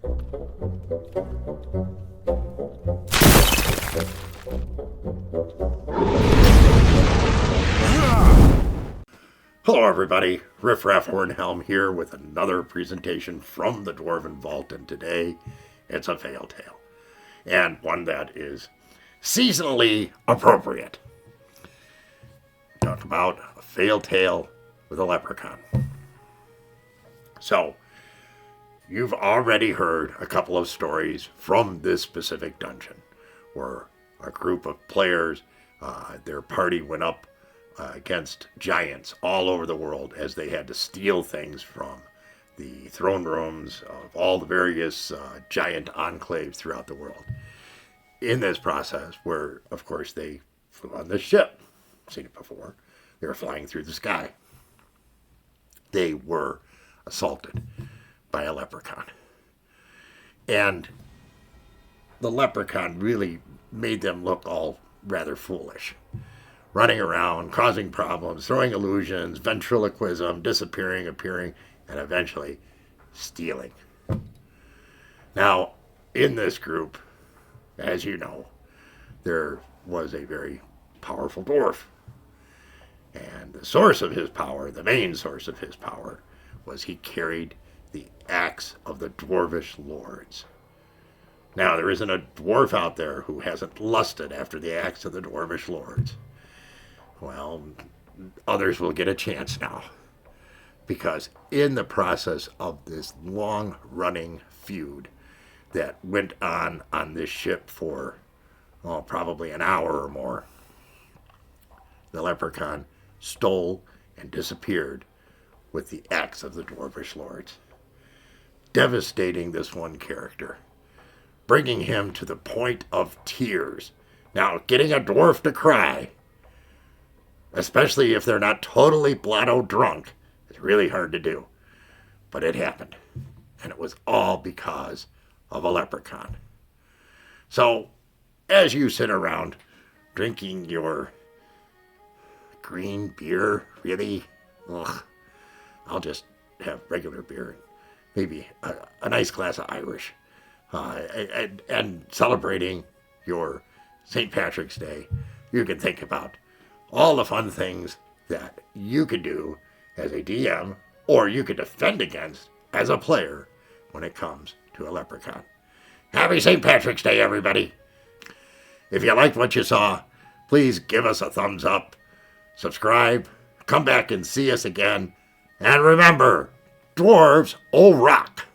Hello everybody, Riffraff Hornhelm here with another presentation from the Dwarven Vault, and today it's a fail tale, and one that is seasonally appropriate. Talk about a fail tale with a leprechaun. So, you've already heard a couple of stories from this specific dungeon, where a group of players, their party went up against giants all over the world as they had to steal things from the throne rooms of all the various giant enclaves throughout the world. In this process, where, of course, they flew on this ship. Seen it before. They were flying through the sky. They were assaulted by a leprechaun. And the leprechaun really made them look all rather foolish. Running around, causing problems, throwing illusions, ventriloquism, disappearing, appearing, and eventually stealing. Now, in this group, as you know, there was a very powerful dwarf. And the source of his power, the main source of his power, was he carried the axe of the dwarvish lords. Now, there isn't a dwarf out there who hasn't lusted after the axe of the dwarvish lords. Well, others will get a chance now, because in the process of this long-running feud that went on this ship for, probably an hour or more, the leprechaun stole and disappeared with the axe of the dwarvish lords, devastating this one character, bringing him to the point of tears. Now, getting a dwarf to cry, especially if they're not totally blotto drunk, it's really hard to do. But it happened. And it was all because of a leprechaun. So, as you sit around drinking your green beer, really? Ugh. I'll just have regular beer and maybe a nice glass of Irish. And celebrating your St. Patrick's Day, you can think about all the fun things that you could do as a DM, or you could defend against as a player when it comes to a leprechaun. Happy St. Patrick's Day, everybody! If you liked what you saw, please give us a thumbs up, subscribe, come back and see us again, and remember, dwarves rock!